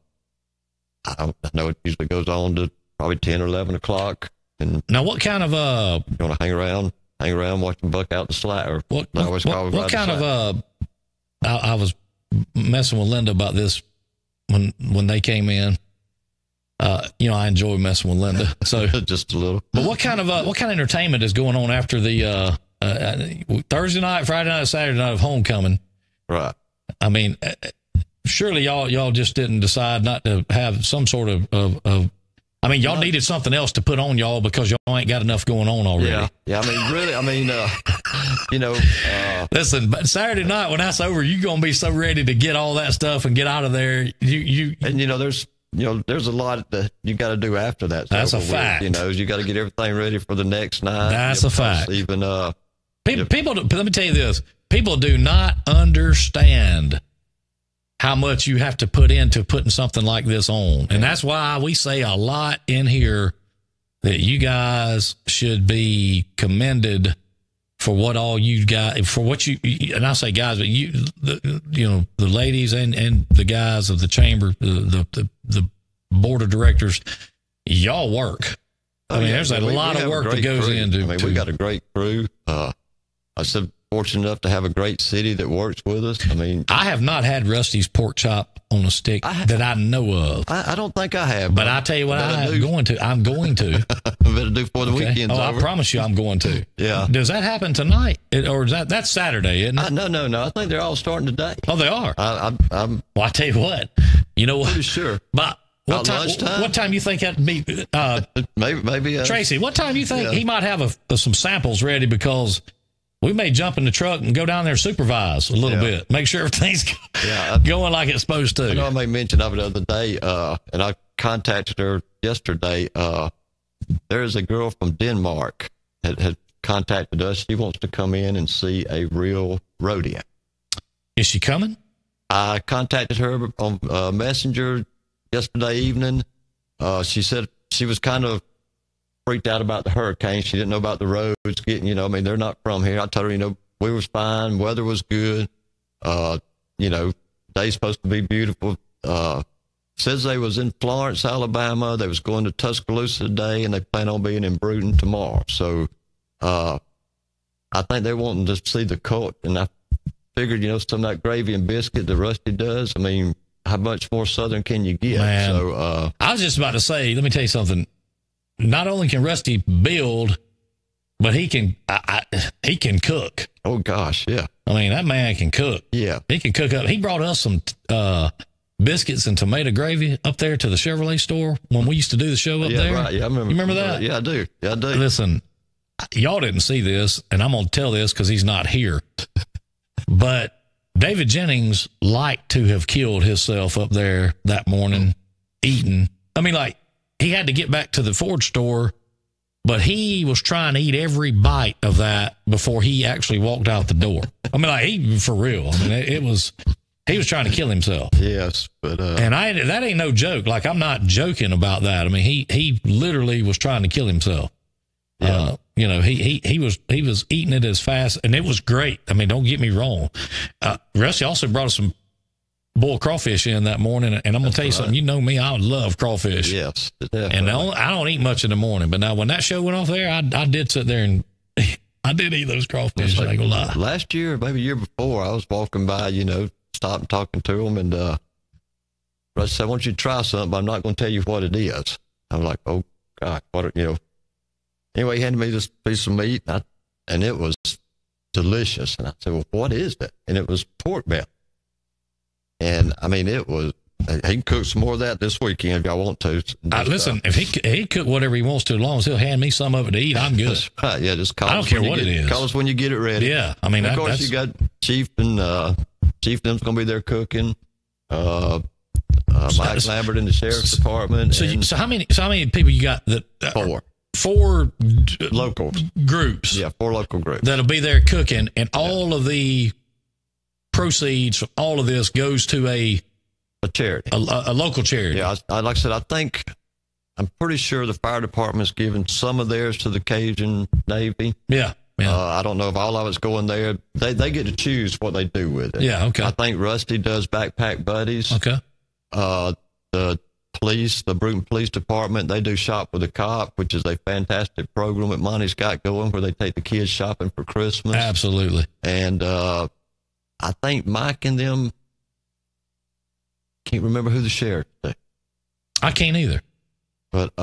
know it usually goes on to probably 10 or 11 o'clock. And now, what kind of you want to hang around? hang around watching Buck out the slide. Or What kind of I was messing with Linda about this when they came in. I enjoy messing with Linda. So just a little. But what kind of entertainment is going on after the Thursday night, Friday night, Saturday night of homecoming? Right. I mean, surely y'all just didn't decide not to have some sort of I mean, y'all needed something else to put on y'all because y'all ain't got enough going on already. Yeah. I mean, really. Listen, but Saturday night when that's over, you're gonna be so ready to get all that stuff and get out of there. There's a lot that you got to do after that. That's a fact. You got to get everything ready for the next night. That's a fact. Even people. Let me tell you this: people do not understand how much you have to put into putting something like this on. And that's why we say a lot in here that you guys should be commended for what all you got, for what you, and I say guys, but the ladies and the guys of the chamber, the board of directors, y'all work. I mean, there's a lot of work that goes into. I mean, we got a great crew. I said, fortunate enough to have a great city that works with us. I mean, I have not had Rusty's pork chop on a stick that I know of. I don't think I have. But I tell you what, I'm going to. I better do for the weekend. Oh, I promise you I'm going to. Yeah. Does that happen tonight? Or is that's Saturday, isn't it? No. I think they're all starting today. Oh, they are? I'm well, I tell you what. You know what? Pretty sure. But what time you think that'd be? Maybe Tracy, what time you think he might have some samples ready, because we may jump in the truck and go down there and supervise a little bit. Make sure everything's going like it's supposed to. I know I made mention of it the other day, and I contacted her yesterday. There is a girl from Denmark that had contacted us. She wants to come in and see a real rodeo. Is she coming? I contacted her on Messenger yesterday evening. She said she was kind of freaked out about the hurricane. She didn't know about the roads getting, they're not from here. I told her, we was fine. Weather was good. Day's supposed to be beautiful. Says they was in Florence, Alabama. They was going to Tuscaloosa today, and they plan on being in Brewton tomorrow. So, I think they're wanting to see the colt, and I figured, some of that gravy and biscuit that Rusty does. I mean, how much more Southern can you get? Man, so, I was just about to say, let me tell you something. Not only can Rusty build, but he can cook. Oh gosh, yeah. I mean, that man can cook. Yeah, he can cook up. He brought us some biscuits and tomato gravy up there to the Chevrolet store when we used to do the show up there. Right. Yeah, I remember. You remember that? Yeah, I do. Listen, y'all didn't see this, and I'm gonna tell this because he's not here. But David Jennings liked to have killed himself up there that morning eating. I mean, he had to get back to the Ford store, but he was trying to eat every bite of that before he actually walked out the door. I mean, for real. I mean, he was trying to kill himself. Yes, but and that ain't no joke. I'm not joking about that. I mean, he literally was trying to kill himself. Yeah. He was eating it as fast, and it was great. I mean, don't get me wrong. Rusty also brought us some boiled crawfish in that morning, and I'm gonna tell you something. You know me, I love crawfish. Yes, definitely. And I don't eat much in the morning, but now when that show went off there, I did sit there and I did eat those crawfish. I ain't gonna lie. Last year, maybe a year before, I was walking by, stopped and talking to him, and Russ said, "I want you to try something, but I'm not going to tell you what it is." I'm like, "Oh God, what?" Anyway, he handed me this piece of meat, and it was delicious. And I said, "Well, what is it?" And it was pork belly. And I mean, it was. He can cook some more of that this weekend if y'all want to. Listen, if he cook whatever he wants to, as long as he'll hand me some of it to eat, I'm good. That's right. Yeah, just call. I don't care what it is. Call us when you get it ready. Yeah, I mean, of course you got Chief and Chief them's going to be there cooking. Mike Lambert in the sheriff's department. So how many people you got that? Four local groups. Yeah, 4 local groups that'll be there cooking, and all of the proceeds from all of this goes to a charity, a local charity. Yeah, like I said, I'm pretty sure the fire department's giving some of theirs to the Cajun Navy. Yeah. I don't know if all of it's going there. They get to choose what they do with it. Yeah, okay. I think Rusty does Backpack Buddies. Okay. The police, the Bruton Police Department. They do Shop with a Cop, which is a fantastic program that Monty's got going where they take the kids shopping for Christmas. Absolutely. And I think Mike and them, can't remember who the sheriff is. I can't either. But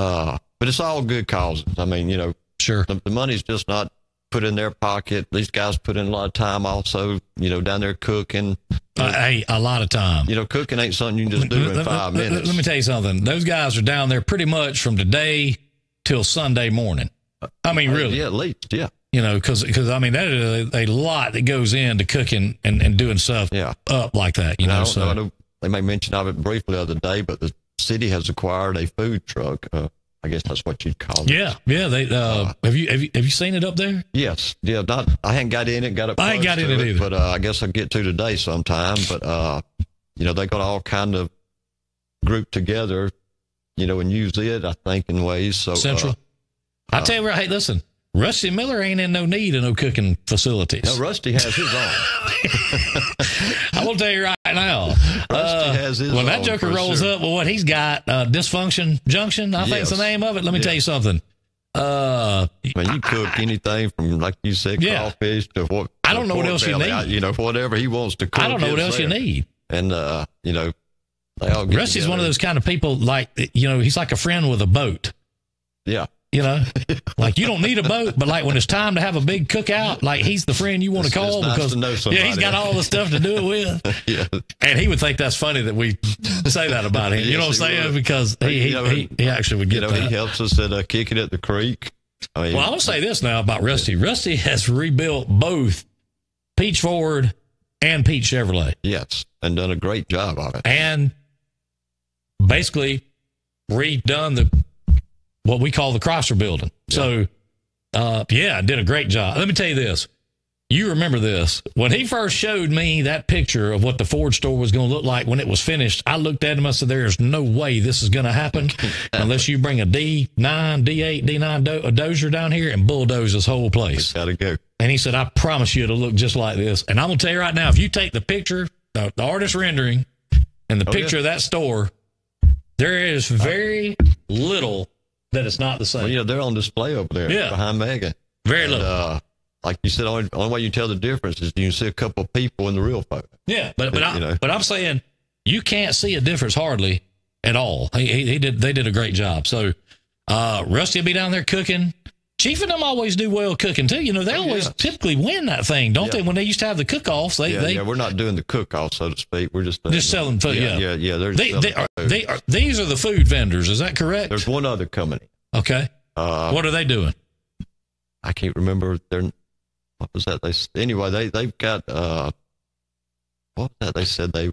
it's all good causes. I mean, you know, sure. The money's just not put in their pocket. These guys put in a lot of time also, you know, down there cooking. Hey, a lot of time. You know, cooking ain't something you can just do in 5 minutes. Let me tell you something. Those guys are down there pretty much from today till Sunday morning. I mean, really. Yeah, at least, yeah. You know, because I mean, that is a lot that goes into cooking and doing stuff up like that, you know. I know they may mention of it briefly the other day, but the city has acquired a food truck. I guess that's what you'd call it. Yeah. They have you seen it up there? Yes. Yeah. I hadn't got in it. I ain't got in it either. But I guess I'll get to today sometime. But you know, they got all kind of grouped together, you know, and use it, I think, in ways. So Central. I tell you, hey, listen. Rusty Miller ain't in no need of no cooking facilities. No, Rusty has his own. I will tell you right now. Rusty has his when own. That joker rolls up with what he's got, Dysfunction Junction, I think it's the name of it. Let me tell you something. I mean, you cook anything from, like you said, crawfish to what. I don't know what else you need. You know, whatever he wants to cook. I don't know what else you need. And, you know, they all get Rusty's together. one of those kind of people, like, you know, he's like a friend with a boat. Yeah. You know, like you don't need a boat, but like when it's time to have a big cookout, like he's the friend you want to call because he's got all the stuff to do it with. Yeah. And he would think that's funny that we say that about him. You know what I'm saying? Because he actually would get that. He helps us at kicking at the creek. I mean, well, I'll say this now about Rusty. Rusty has rebuilt both Peach Ford and Peach Chevrolet. Yes, and done a great job of it. And basically redone what we call the Chrysler building. Yeah. So, did a great job. Let me tell you this. You remember this. When he first showed me that picture of what the Ford store was going to look like when it was finished, I looked at him, I said, there's no way this is going to happen unless you bring a D9, D8, D9 a dozer down here and bulldoze this whole place. Gotta go. And he said, I promise you it'll look just like this. And I'm going to tell you right now, if you take the picture, the artist rendering, and the picture of that store, there is very little that it's not the same. Well, yeah, they're on display over there behind Megan. Very little. Like you said, only way you tell the difference is you can see a couple of people in the real photo. Yeah, but I'm saying you can't see a difference hardly at all. They did a great job. So Rusty will be down there cooking. Chief and them always do well cooking too. You know, they always typically win that thing, don't they? When they used to have the cook-offs, we're not doing the cook-off, so to speak. We're just selling food. Yeah. These are the food vendors. Is that correct? There's one other company. Okay. What are they doing? I can't remember what was that? They've got what was that? They said a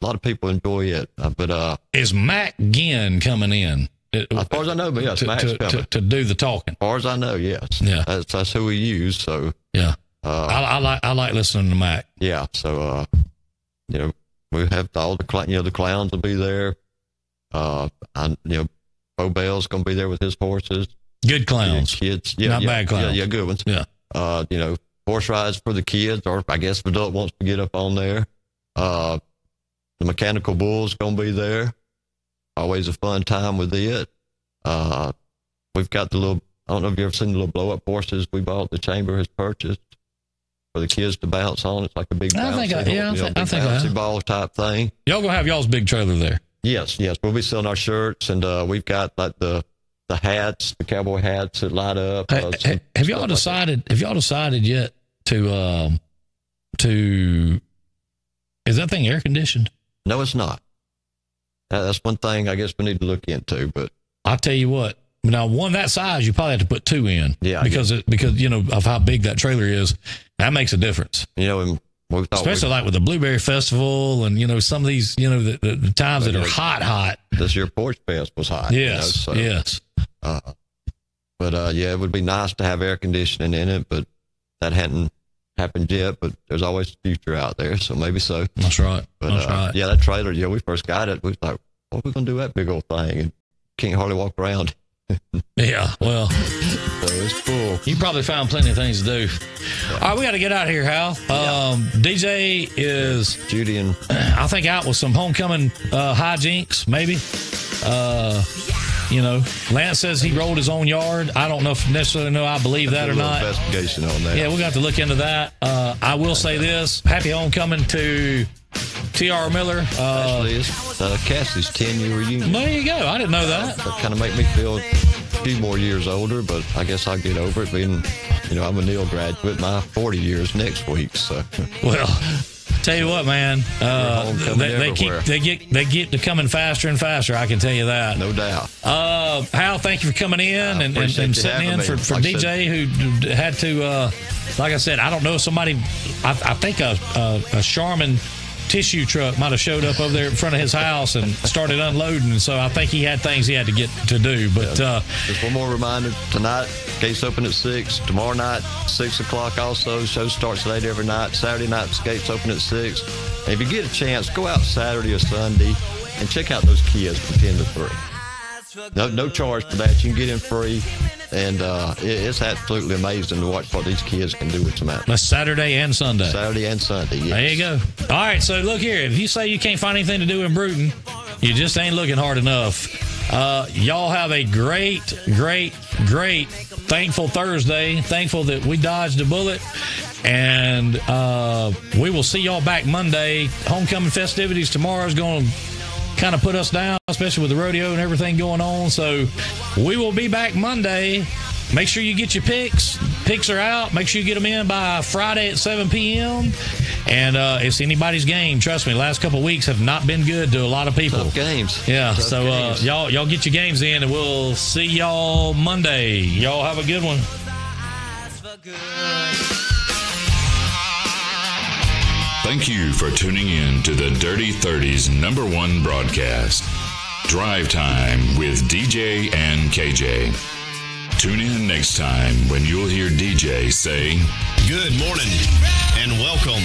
lot of people enjoy it, but is Mac Ginn coming in? As far as I know, but yes, Mac's coming to do the talking. As far as I know, yes. Yeah, that's who we use. So yeah, I like listening to Mac. Yeah, so you know, we have all the clowns will be there. Bo Bell's gonna be there with his horses. Good clowns, kids. Not bad clowns. Yeah, good ones. Yeah. Horse rides for the kids, or I guess the adult wants to get up on there. The mechanical bull's gonna be there. Always a fun time with it. We've got the little, I don't know if you've ever seen the little blow-up horses we bought, the chamber has purchased for the kids to bounce on. It's like a big bouncy ball type thing. Y'all gonna have y'all's big trailer there? Yes. We'll be selling our shirts, and we've got like the hats, the cowboy hats that light up. Have y'all decided yet to is that thing air conditioned? No, it's not. That's one thing I guess we need to look into, but I'll tell you what. Now, one that size, you probably have to put two in. Yeah. Because you know, of how big that trailer is. That makes a difference. You know, and especially like with the Blueberry Festival and, you know, some of these, you know, the times that are hot. This year Porch Fest was hot. Yes, you know, so, yes. It would be nice to have air conditioning in it, but that hadn't happened yet, but there's always future out there, so maybe so. That's right. But That's right. Yeah, that trailer, we first got it, we was like, what are we going to do that big old thing? And can't hardly walk around. Yeah, well. So it's full. You probably found plenty of things to do. All right, we got to get out of here, Hal. DJ is Judy and I think out with some homecoming hijinks, maybe. You know, Lance says he rolled his own yard. I don't know if necessarily I believe that or not. Investigation on that. Yeah, we're going to have to look into that. I will say this. Happy homecoming to T.R. Miller. Actually, it's Cassie's 10-year reunion. There you go. I didn't know that. That kind of make me feel a few more years older, but I guess I'll get over it being, you know, I'm a Neal graduate. My 40 years next week, so. Well, tell you what, man, they get to coming faster and faster. I can tell you that. No doubt. Hal, thank you for coming in and sitting in for DJ who had to. Like I said, I don't know if somebody. I think a Charmin tissue truck might have showed up over there in front of his house and started unloading. And so I think he had things he had to get to do. But just one more reminder: tonight, gates open at 6. Tomorrow night, 6 o'clock. Also, show starts late every night. Saturday night, gates open at 6. And if you get a chance, go out Saturday or Sunday and check out those kids from 10 to 3. No charge for that. You can get in free. And it's absolutely amazing to watch what these kids can do with some athletes. That's Saturday and Sunday. Saturday and Sunday, yes. There you go. All right, so look here. If you say you can't find anything to do in Bruton, you just ain't looking hard enough. Y'all have a great thankful Thursday. Thankful that we dodged a bullet. And we will see y'all back Monday. Homecoming festivities tomorrow is going to kind of put us down, especially with the rodeo and everything going on. So we will be back Monday. Make sure you get your picks. Picks are out. Make sure you get them in by Friday at 7 p.m. And it's anybody's game. Trust me, last couple of weeks have not been good to a lot of people. Tough games. Yeah, Tough so games. y'all get your games in, and we'll see y'all Monday. Y'all have a good one. Thank you for tuning in to the Dirty 30's #1 broadcast, Drive Time with DJ and KJ. Tune in next time when you'll hear DJ say, "Good morning and welcome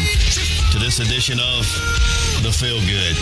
to this edition of The Feel Good."